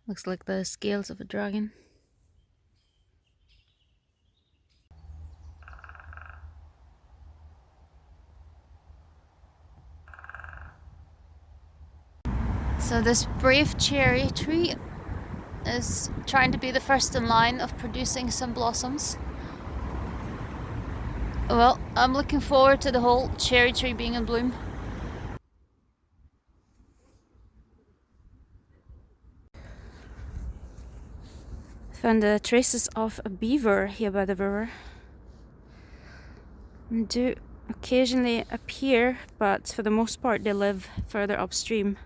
Looks like the scales of a dragon. So this brave cherry tree is trying to be the first in line of producing some blossoms. Well, I'm looking forward to the whole cherry tree being in bloom. Found the traces of a beaver here by the river. They do occasionally appear, but for the most part they live further upstream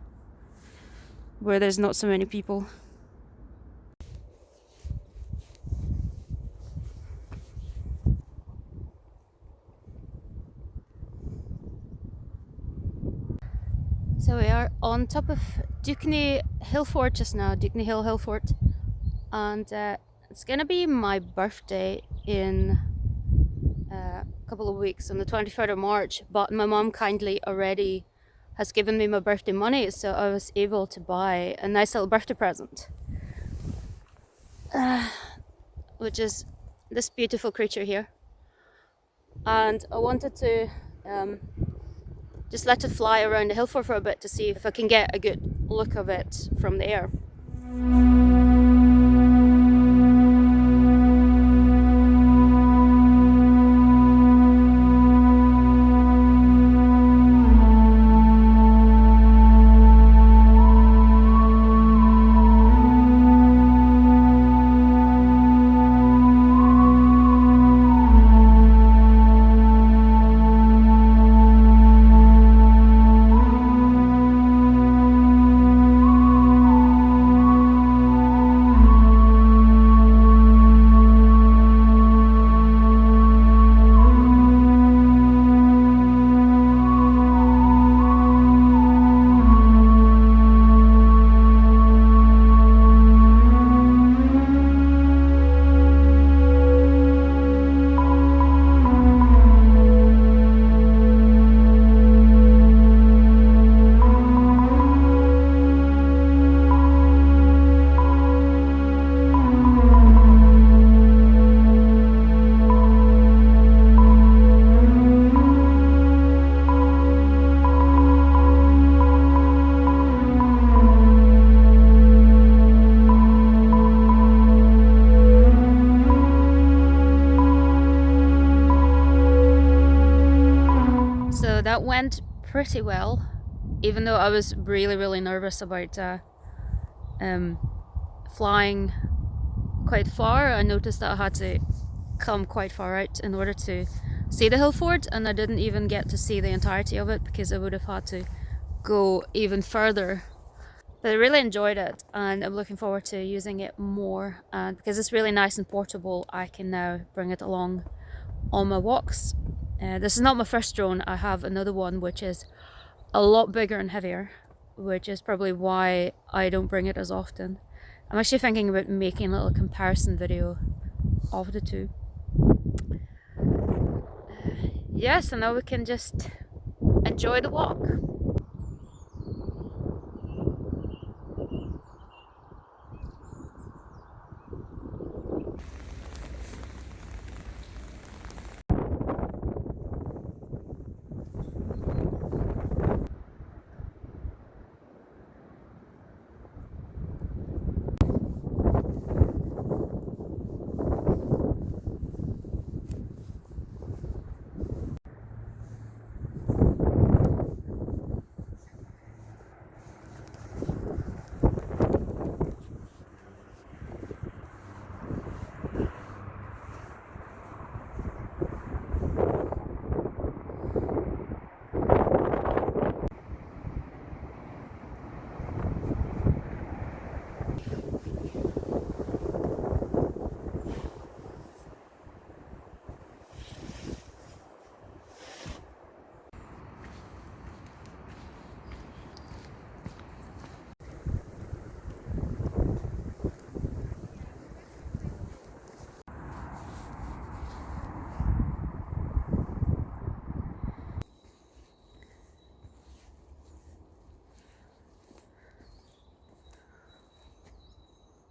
where there's not so many people. So we are on top of DEUCHNY HILLFORT just now, DEUCHNY Hill HILLFORT, and it's gonna be my birthday in a couple of weeks on the 23rd of March, but my mom kindly already has given me my birthday money, so I was able to buy a nice little birthday present, which is this beautiful creature here. And I wanted to just let it fly around the HILLFORT for a bit to see if I can get a good look of it from the air. So that went pretty well, even though I was really nervous about flying quite far. I noticed that I had to come quite far out in order to see the HILLFORT, and I didn't even get to see the entirety of it because I would have had to go even further. But I really enjoyed it, and I'm looking forward to using it more, and because it's really nice and portable, I can now bring it along on my walks. This is not my first drone. I have another one which is a lot bigger and heavier, which is probably why I don't bring it as often. I'm actually thinking about making a little comparison video of the two. Yes, and now we can just enjoy the walk.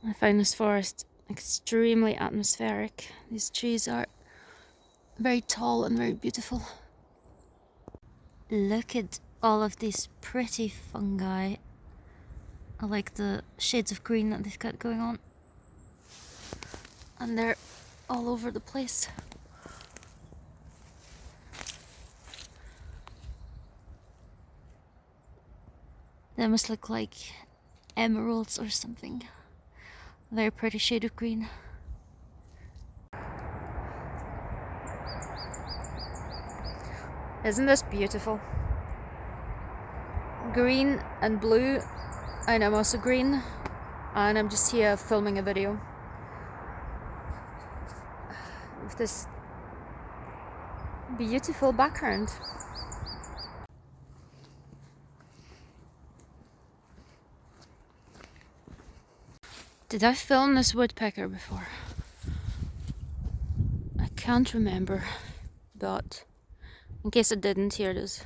I find this forest extremely atmospheric. These trees are very tall and very beautiful. Look at all of these pretty fungi. I like the shades of green that they've got going on. And they're all over the place. They must look like emeralds or something. Very pretty shade of green. Isn't this beautiful? Green and blue, and I'm also green, and I'm just here filming a video with this beautiful background. Did I film this woodpecker before? I can't remember, but in case I didn't, here it is.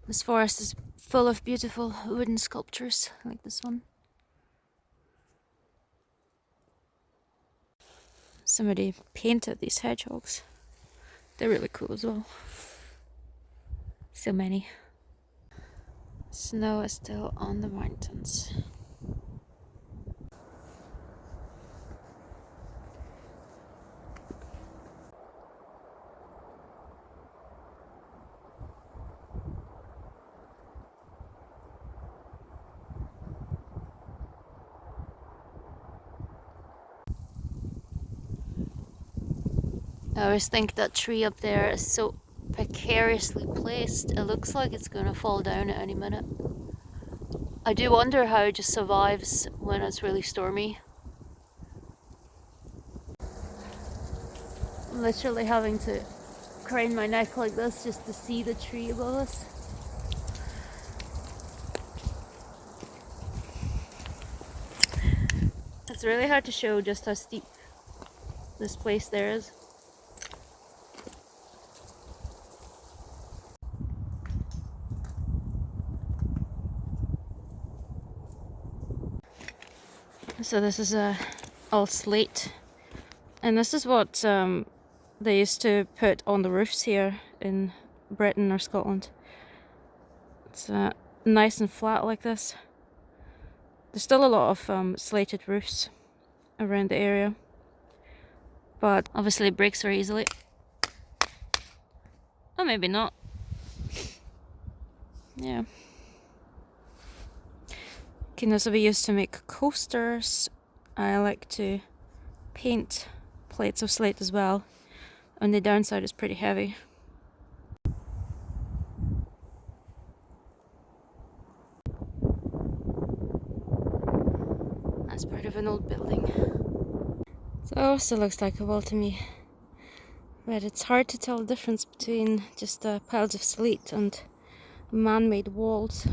This forest is full of beautiful wooden sculptures like this one. Somebody painted these hedgehogs. They're really cool as well. So many. Snow is still on the mountains. I always think that tree up there is so precariously placed. It looks like it's going to fall down at any minute. I do wonder how it just survives when it's really stormy. I'm literally having to crane my neck like this just to see the tree above us. It's really hard to show just how steep this place there is. So this is all slate, and this is what they used to put on the roofs here in Britain or Scotland. It's nice and flat like this. There's still a lot of slated roofs around the area, but obviously it breaks very easily. Or maybe not. Yeah. Can also be used to make coasters. I like to paint plates of slate as well, and the downside is pretty heavy. That's part of an old building. So it also looks like a wall to me, but it's hard to tell the difference between just piles of slate and man-made walls.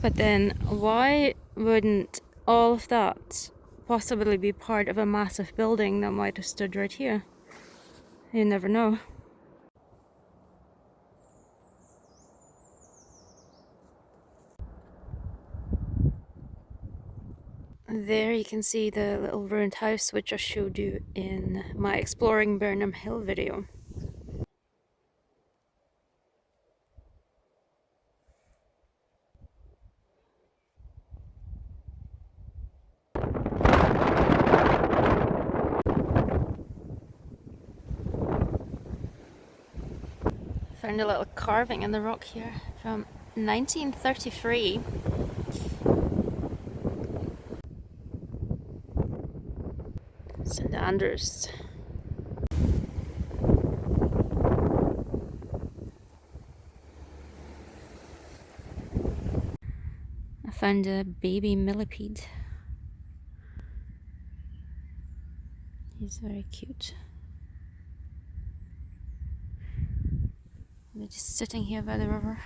But then why wouldn't all of that possibly be part of a massive building that might have stood right here? You never know. There you can see the little ruined house which I showed you in my Exploring Burnham Hill video. Found a little carving in the rock here from 1933. St. Andrews. I found a baby millipede. He's very cute. They're just sitting here by the river.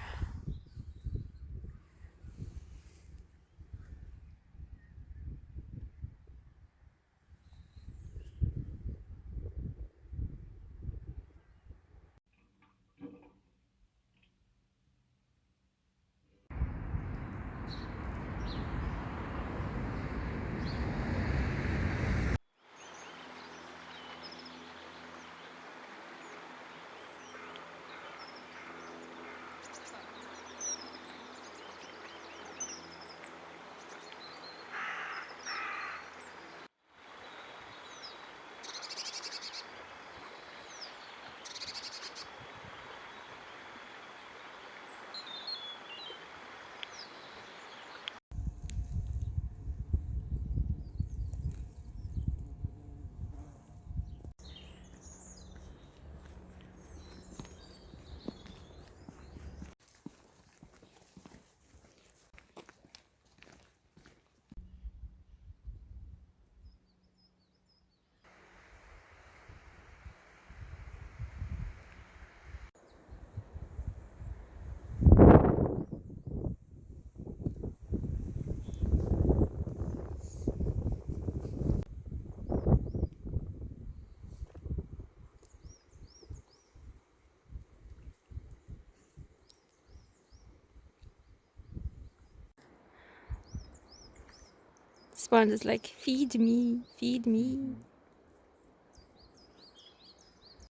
Spawn is like, feed me, feed me.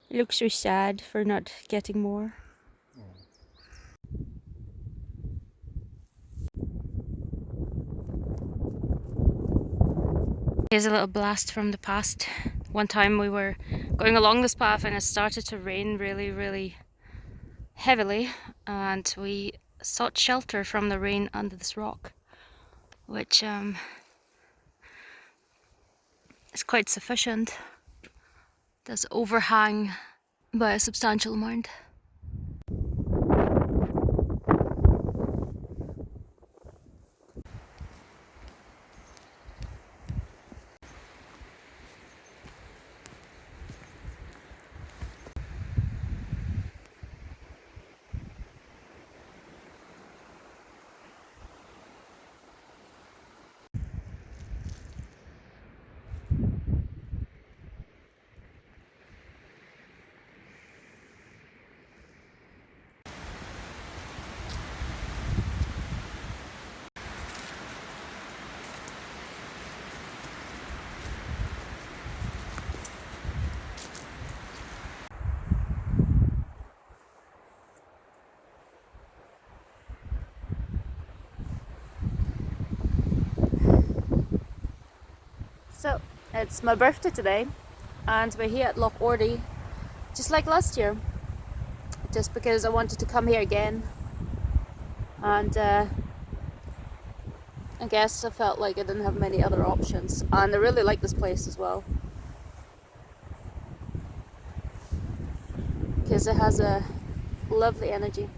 It looks so sad for not getting more. Here's a little blast from the past. One time we were going along this path and it started to rain really, really heavily, and we sought shelter from the rain under this rock, which is quite sufficient. Does overhang by a substantial amount. So, it's my birthday today, and we're here at Loch ORDIE, just like last year, just because I wanted to come here again, and I guess I felt like I didn't have many other options, and I really like this place as well, because it has a lovely energy.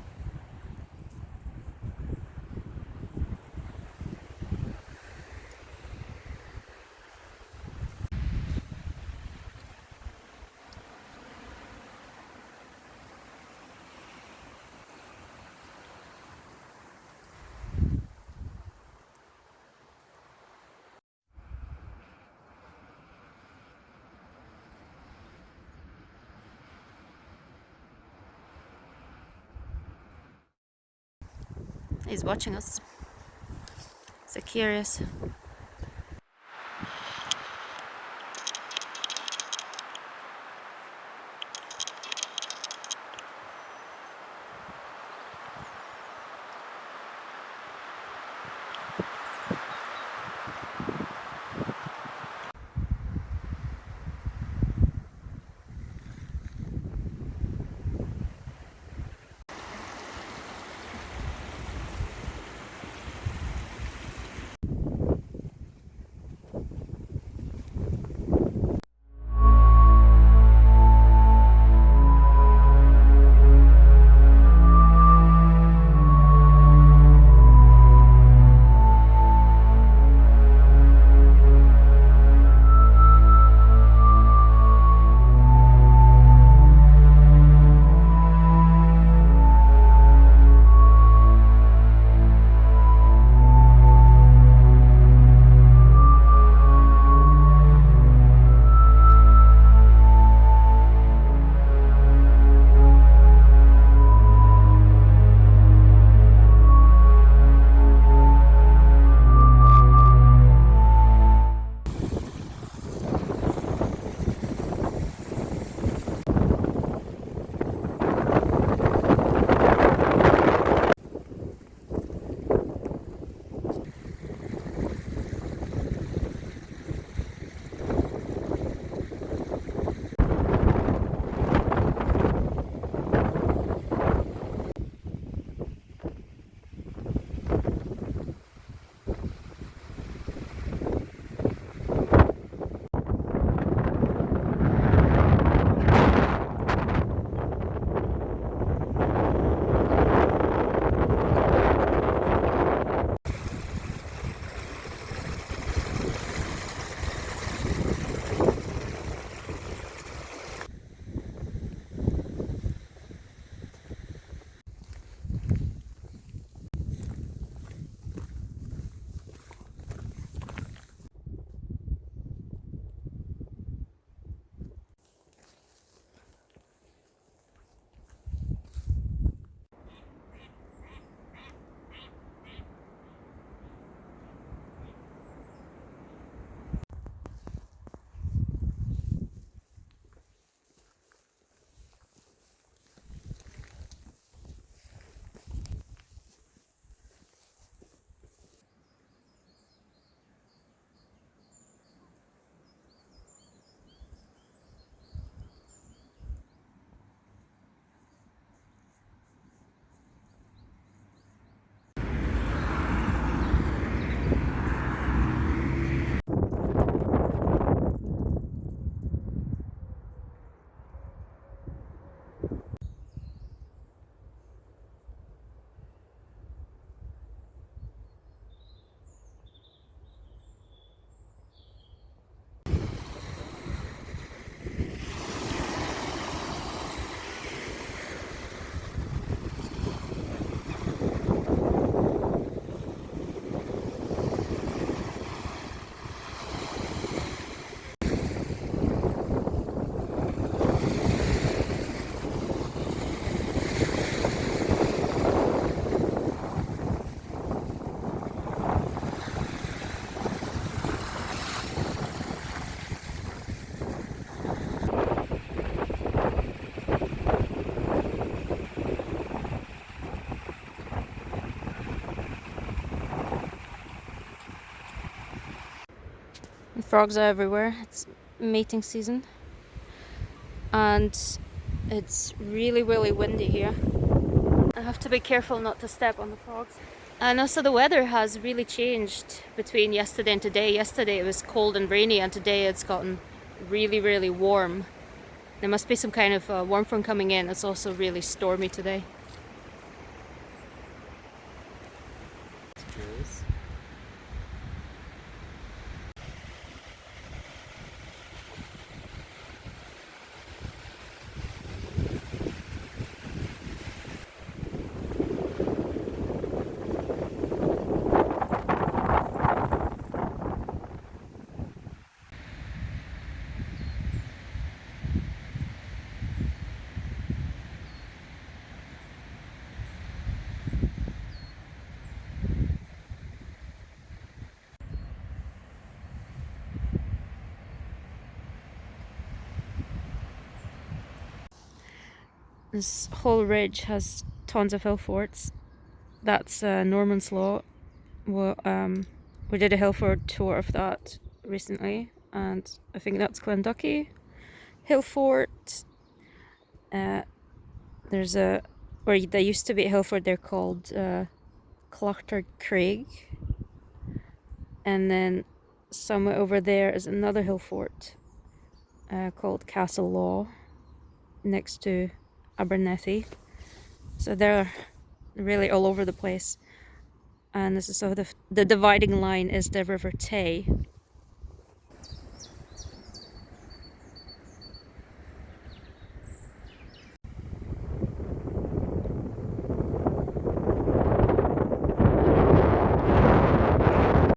He's watching us, so curious. The frogs are everywhere. It's mating season. And it's really, really windy here. I have to be careful not to step on the frogs. And also the weather has really changed between yesterday and today. Yesterday it was cold and rainy, and today it's gotten really, really warm. There must be some kind of warm front coming in. It's also really stormy today. This whole ridge has tons of hill forts. That's Norman's Law. We did a Hillfort tour of that recently, and I think that's Clonducky. HILLFORT. There's a, or there used to be a Hillfort there called Clochter Craig, and then somewhere over there is another Hillfort called Castle Law, next to Abernethy. So they're really all over the place. And this is, so the dividing line is the River Tay,